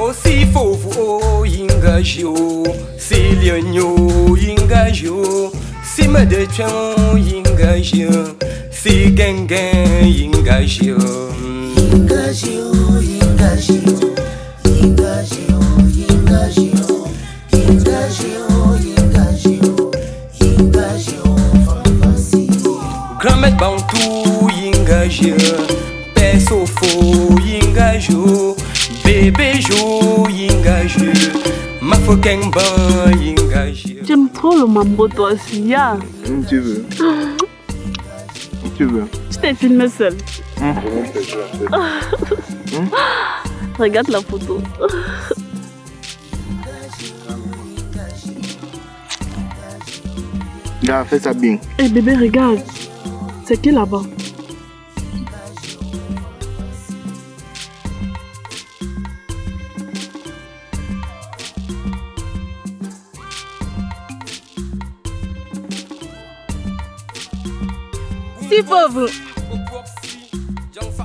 Aussi fofo oh ingagio, si lion ingagio, si me de chon ingagio, si gangan ingagio. Ingagio, ingagio, ingagio, ingagio, ingagio, ingagio, ingagio, farfasi. Grand-mère bantou ingagio, père sofo ingagio. Bébé jo yingaju, ma foken ban yingaju. J'aime trop le mambo toi aussi, ya. Tu veux. Tu veux. Je t'ai filmé seul. Regarde la photo. Là, fais ça bien. Eh bébé, regarde. C'est qui là-bas? Si fauve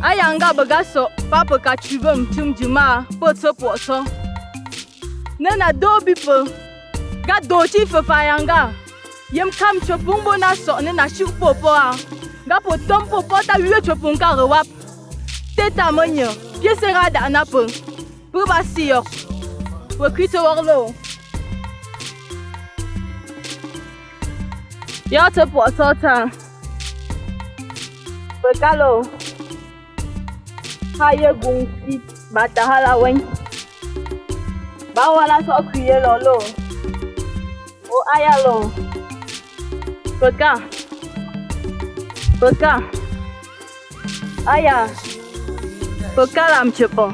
ayanga bagaso papa ka chuve mchumjuma potso potso nena dobi po ga dochi fe fayanga yem kam chopumbo na so nena shu popo a ga potom popo ta wiwe chopunka rewap teta monyo piesera da na po pour basio we kwito worlo ya te potso ta Bekalo haye gunsi batahala wen bawala so kriye lolo o ayalo Beka aya Beka la mchepo.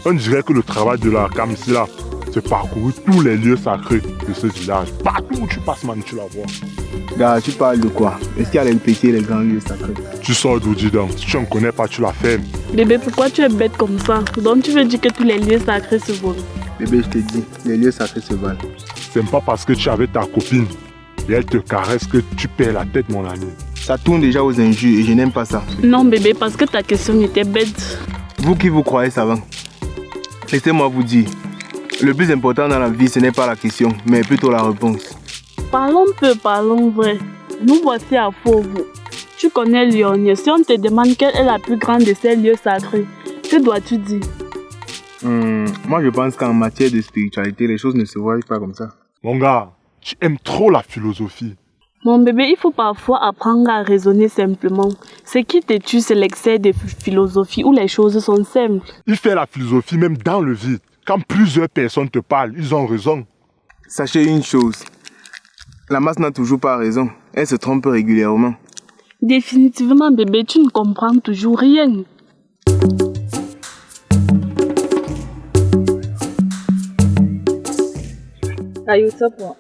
On dirait que le travail de la Kamsi là, c'est parcourir tous les lieux sacrés de ce village. Partout où tu passes, man, tu la vois. Gars, tu parles de quoi? Est-ce qu'il y a les petits et les grands lieux sacrés? Tu sors d'où, dis donc? Si tu ne connais pas, tu la fermes. Bébé, pourquoi tu es bête comme ça? Donc tu veux dire que tous les lieux sacrés se volent? Bébé, je te dis, les lieux sacrés se valent. C'est pas parce que tu avais ta copine et elle te caresse que tu perds la tête, mon ami. Ça tourne déjà aux injures et je n'aime pas ça. Non bébé, parce que ta question était bête. Vous qui vous croyez savant, laissez-moi vous dire, le plus important dans la vie, ce n'est pas la question, mais plutôt la réponse. Parlons peu, parlons vrai. Nous voici à Fauve. Tu connais Lyon. Si on te demande quelle est la plus grande de ces lieux sacrés, que dois-tu dire? Moi, je pense qu'en matière de spiritualité, les choses ne se voient pas comme ça. Mon gars, tu aimes trop la philosophie. Mon bébé, il faut parfois apprendre à raisonner simplement. Ce qui te tue, c'est l'excès de philosophie où les choses sont simples. Il fait la philosophie même dans le vide. Quand plusieurs personnes te parlent, ils ont raison. Sachez une chose, la masse n'a toujours pas raison. Elle se trompe régulièrement. Définitivement, bébé, tu ne comprends toujours rien. Ayo topo.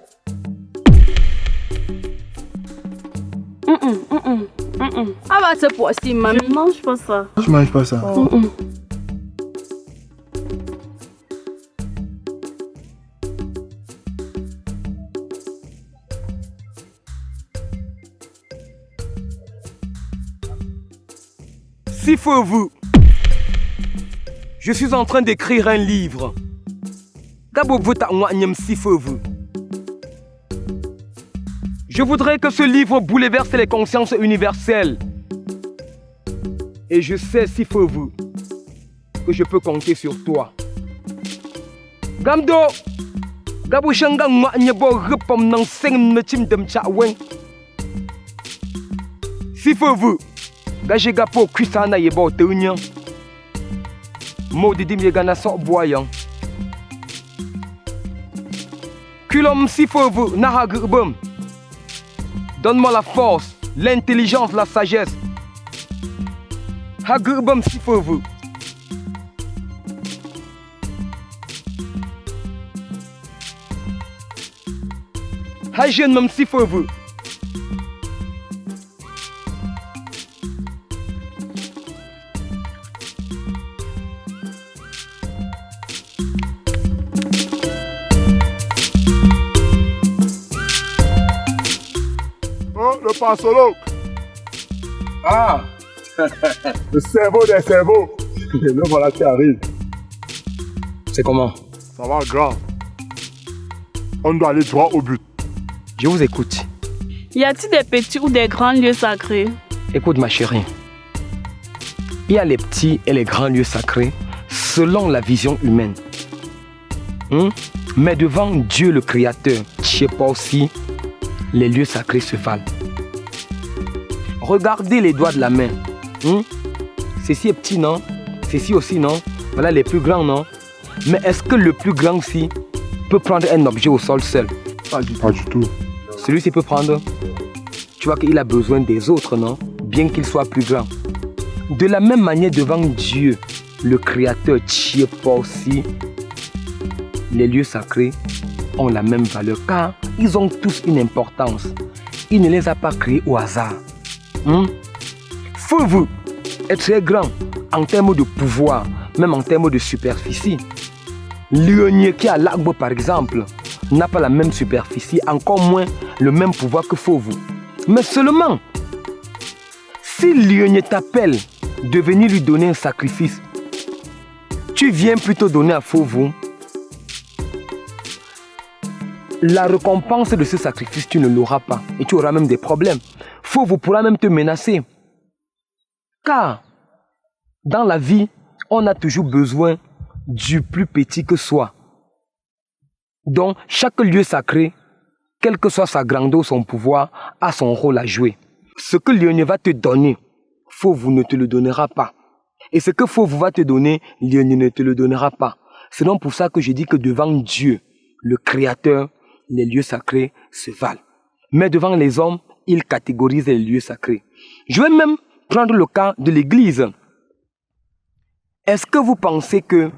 Ah bah c'est possible, mamie. Je mange pas ça. Je mange pas ça. Si faut vous, je suis en train d'écrire un livre. Je voudrais que ce livre bouleverse les consciences universelles. Et je sais, si faut vous, que je peux compter sur toi. Gamdo, Gabo Shanga Nyabo Rupom Nang Seng Netim Dem Chawen. Si faut vous, Gajegapo Kusana Yebo Teunian. Modidim Yegana Sok Boyan. Kulom si faut vous, Nahagrbum. Donne-moi la force, l'intelligence, la sagesse. Hagrbum si faut vous. Hajen même si faut vous. pas solo. Ah, Le cerveau des cerveaux. Le voilà qui arrive. c'est comment? Ça va, grand. On doit aller droit au but. Je vous écoute. Y a-t-il des petits ou des grands lieux sacrés? Écoute ma chérie. Il y a les petits et les grands lieux sacrés selon la vision humaine. Mais devant Dieu le Créateur, je sais pas aussi, les lieux sacrés se valent. Regardez les doigts de la main. Ceci est petit, non? Ceci aussi, non? Voilà les plus grands, non? Mais est-ce que le plus grand ici peut prendre un objet au sol seul? Pas du tout. Celui-ci peut prendre. Tu vois qu'il a besoin des autres, non? Bien qu'il soit plus grand. De la même manière, devant Dieu, le Créateur, tu sais pas aussi, les lieux sacrés ont la même valeur car ils ont tous une importance. Il ne les a pas créés au hasard. Feu est très grand en termes de pouvoir, même en termes de superficie. Lionier qui a l'arbre par exemple n'a pas la même superficie, encore moins le même pouvoir que Fauve. Mais seulement, si Lionier t'appelle de venir lui donner un sacrifice, tu viens plutôt donner à Fauve. La récompense de ce sacrifice, tu ne l'auras pas. Et tu auras même des problèmes. Fauve pourra même te menacer. Car, dans la vie, on a toujours besoin du plus petit que soi. Donc, chaque lieu sacré, quelle que soit sa grandeur ou son pouvoir, a son rôle à jouer. Ce que Lionier va te donner, Fauve ne te le donnera pas. Et ce que Fauve va te donner, Lionier ne te le donnera pas. C'est donc pour ça que je dis que devant Dieu, le Créateur, les lieux sacrés se valent. Mais devant les hommes, il catégorise les lieux sacrés. Je vais même prendre le cas de l'église. Est-ce que vous pensez que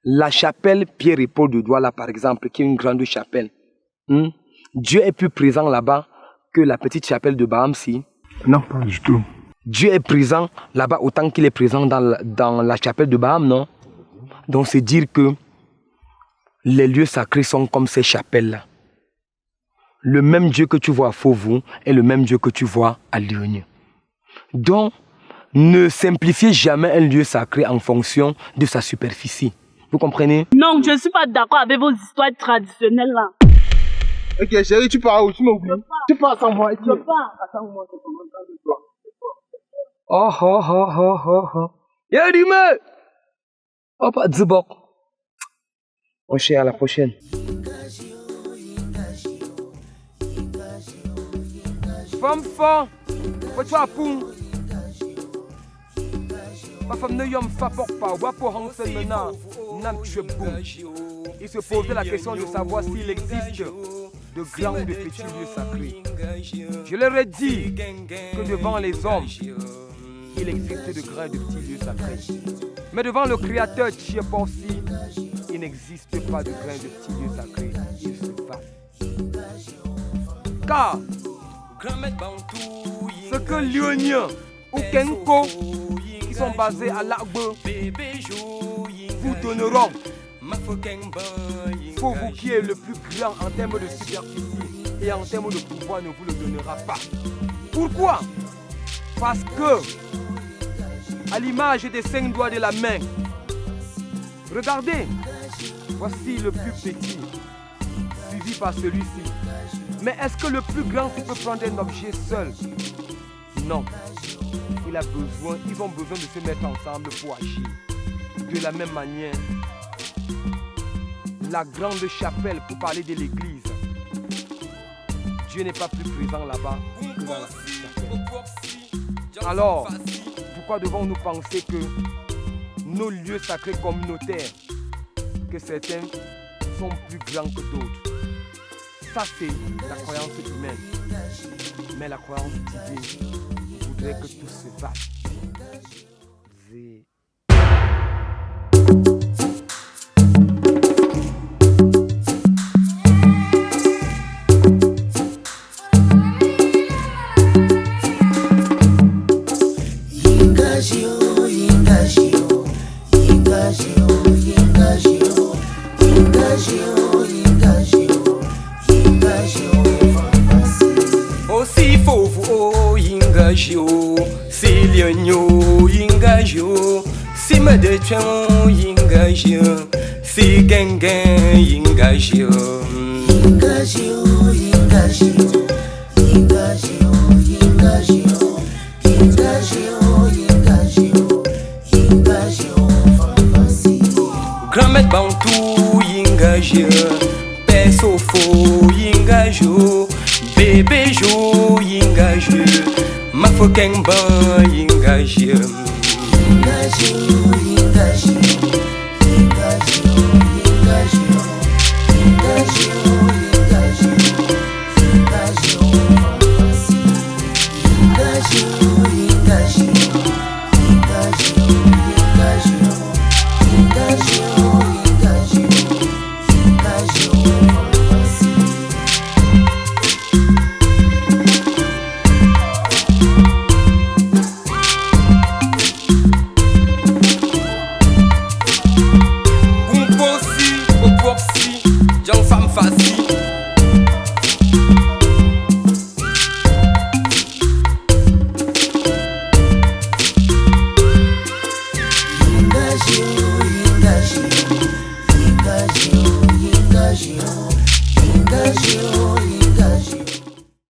la chapelle Pierre et Paul de Douala, par exemple, qui est une grande chapelle, Dieu est plus présent là-bas que la petite chapelle de Bahamsi? Non, pas du tout. Dieu est présent là-bas autant qu'il est présent dans la chapelle de Baham, non? Donc c'est dire que les lieux sacrés sont comme ces chapelles-là. Le même Dieu que tu vois à Fauve est le même Dieu que tu vois à Lionier. Donc, ne simplifiez jamais un lieu sacré en fonction de sa superficie. Vous comprenez? Non, je ne suis pas d'accord avec vos histoires traditionnelles là. Ok, chérie, tu pars où? Tu m'as oublié. Tu pars sans moi. Je pars. Attends-moi, c'est combien de temps de toi? Oh. Yadime! Oh, pas Dzibok. On cherche à la prochaine. Femme, faut-tu apprendre? Ma femme ne yom fa pas, ou pour Hansen maintenant, nam boum. Il se posait la question de savoir s'il existe de grands ou de petits lieux sacrés. Je leur ai dit que devant les hommes, il existe de grands et de petits lieux sacrés. Mais devant le Créateur Tchieponsi, il n'existe pas de grands et de petits lieux sacrés. Il se bat. Car ce que Lionien ou Kenko, qui sont basés à l'arbre, vous donneront, pour vous qui est le plus grand en termes de superficie et en termes de pouvoir, ne vous le donnera pas. Pourquoi? Parce que, à l'image des 5 doigts de la main, regardez, voici le plus petit, suivi par celui-ci. Mais est-ce que le plus grand peut prendre un objet seul? Non. Ils ont besoin de se mettre ensemble pour agir. De la même manière, la grande chapelle, pour parler de l'église, Dieu n'est pas plus présent là-bas que dans la petite chapelle. Alors, pourquoi devons-nous penser que nos lieux sacrés communautaires, que certains sont plus grands que d'autres? Ça, c'est la croyance humaine. Mais la croyance divine voudrait que tout se passe. me de chamo yingajio, si gengen yingajio. Yingajio, yingajio, yingajio, yingajio, yingajio, yingajio, yingajio, fanfasi. Grand-mère bantou yingajio, perso fo yingajio, bébé jo yingajio, ma fokeng ban yingajio. Yingajio,